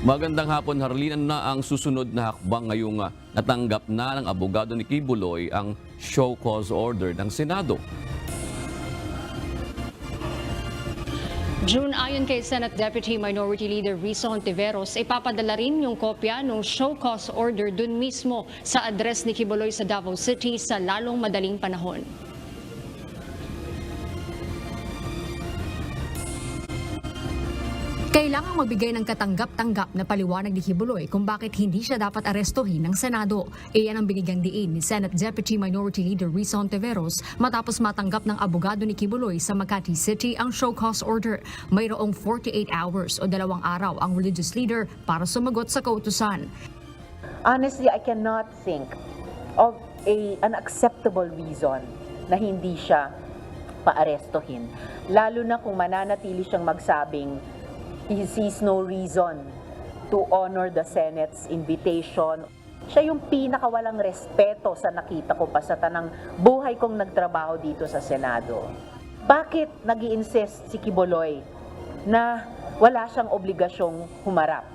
Magandang hapon, Harlina. Na ang susunod na hakbang ngayong natanggap na ng abogado ni Kibuloy ang show cause order ng Senado. June, ayon kay Senate Deputy Minority Leader Risa Hontiveros, ipapadala rin yung kopya ng show cause order dun mismo sa address ni Kibuloy sa Davao City sa lalong madaling panahon. Kailangang magbigay ng katanggap-tanggap na paliwanag ni Kibuloy kung bakit hindi siya dapat arestuhin ng Senado. Iyan ang binigyang diin ni Senate Deputy Minority Leader Risa Hontiveros matapos matanggap ng abogado ni Kibuloy sa Makati City ang show cause order. Mayroong 48 hours o 2 araw ang religious leader para sumagot sa kautusan. Honestly, I cannot think of an acceptable reason na hindi siya paarestuhin. Lalo na kung mananatili siyang magsabing he sees no reason to honor the Senate's invitation. Siya yung pinakawalang respeto sa nakita ko pa sa tanang buhay kong nagtrabaho dito sa Senado. Bakit nag-i-insist si Kibuloy na wala siyang obligasyong humarap?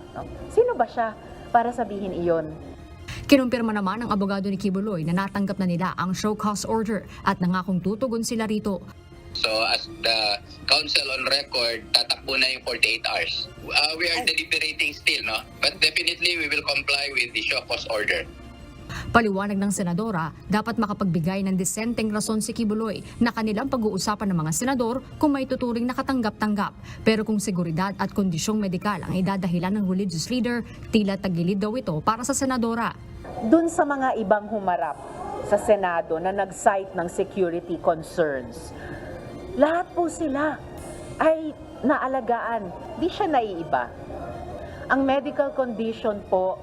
Sino ba siya para sabihin iyon? Kinumpirma naman ng abogado ni Kibuloy na natanggap na nila ang show cause order at nangakong tutugon sila rito. So as the council on record, tatakbo na yung 48 hours. We are deliberating still, no? But definitely we will comply with the show cause order. Paliwanag ng senadora, dapat makapagbigay ng disenteng rason si Kibuloy na kanilang pag-uusapan ng mga senador kung may tuturing nakatanggap-tanggap. Pero kung seguridad at kondisyong medikal ang idadahilan ng religious leader, tila tagilid daw ito para sa senadora. Dun sa mga ibang humarap sa Senado na nag-cite ng security concerns, lahat po sila ay naalagaan. Di siya naiiba. Ang medical condition po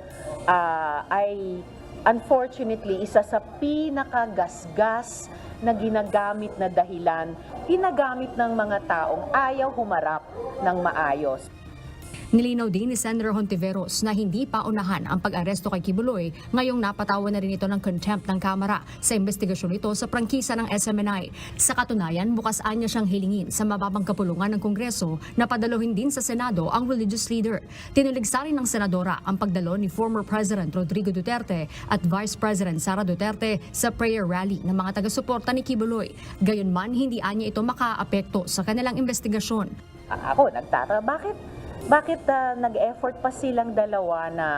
ay unfortunately isa sa pinakagasgas na ginagamit na dahilan, ginagamit ng mga taong ayaw humarap ng maayos. Nilinaw din ni Senator Hontiveros na hindi pa unahan ang pag-aresto kay Kibuloy. Ngayong napatawan na rin ito ng contempt ng Kamara sa investigasyon nito sa prangkisa ng SMNI. Sa katunayan, bukas anya siyang hilingin sa mababang kapulungan ng Kongreso na padaluhin din sa Senado ang religious leader. Tinuligsa rin ng Senadora ang pagdalo ni former President Rodrigo Duterte at Vice President Sara Duterte sa prayer rally ng mga taga-suporta ni Kibuloy. Gayunman, hindi anya ito makaapekto sa kanilang investigasyon. Ako, nagtataka, bakit nag-effort pa silang dalawa na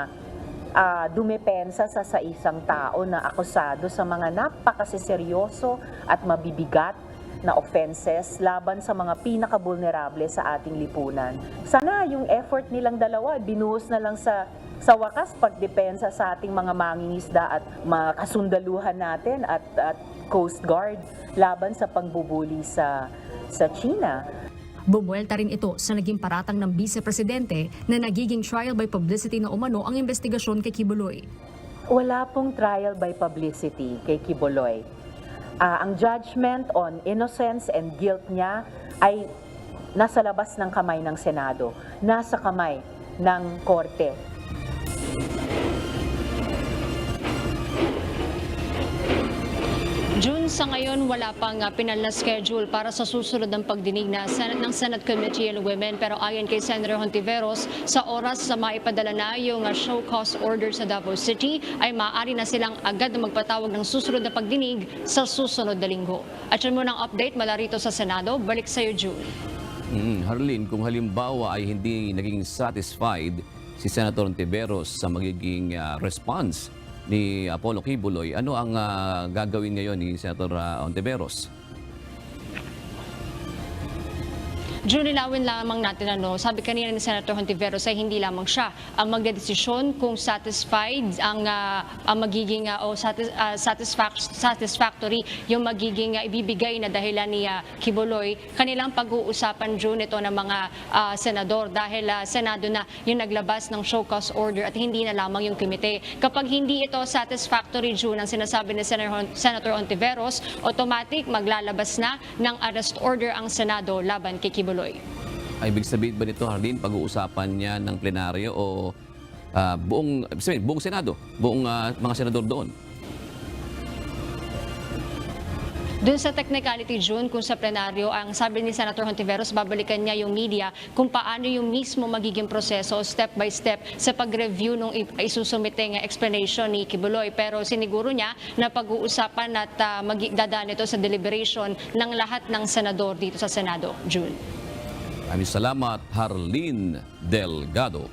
dumepensa sa isang tao na akusado sa mga napakasiseryoso at mabibigat na offenses laban sa mga pinaka-vulnerable sa ating lipunan. Sana yung effort nilang dalawa binuhos na lang sa wakas pagdepensa sa ating mga mangingisda at mga kasundaluhan natin at Coast Guard laban sa pangbubuli sa China. Bumuelta rin ito sa naging paratang ng Vice-Presidente na nagiging trial by publicity na umano ang investigasyon kay Kibuloy. Wala pong trial by publicity kay Kibuloy. Ang judgment on innocence and guilt niya ay nasa labas ng kamay ng Senado, nasa kamay ng Korte. June, sa ngayon wala pang pinal na schedule para sa susunod ng pagdinig ng Senate Committee on Women, pero ayon kay Senator Hontiveros, sa oras sa maipadala na yung show cause order sa Davao City ay maaari na silang agad na magpatawag ng susunod na pagdinig sa susunod na linggo. At yun muna ang update mula rito sa Senado. Balik sa iyo, June. Harlin, kung halimbawa ay hindi naging satisfied si Senator Hontiveros sa magiging response ni Apollo Kibuloy, ano ang gagawin ngayon ni Senator Hontiveros? June, nilawin lamang natin sabi kanina ni Senator Hontiveros ay hindi lamang siya ang magdedesisyon kung satisfied ang magiging satisfactory yung magiging ibibigay na dahilan ni Kibuloy. Kanilang pag-uusapan, June, ito ng mga senador dahil Senado na yung naglabas ng show cause order at hindi na lamang yung komite. Kapag hindi ito satisfactory, June, ang sinasabi ni Senator Hontiveros, automatic maglalabas na ng arrest order ang Senado laban kay Kibuloy. Ay, ibig sabihin ba nito, Harlin, pag-uusapan niya ng plenaryo o buong Senado, buong mga senador doon? Dun sa technicality, June, kung sa plenaryo, ang sabi ni Senator Hontiveros, babalikan niya yung media kung paano yung mismo magiging proseso, step by step, sa pag-review ng isusumiting explanation ni Kibuloy. Pero siniguro niya na pag-uusapan at dadaan ito sa deliberation ng lahat ng senador dito sa Senado. June. Maraming salamat, Harleen Delgado.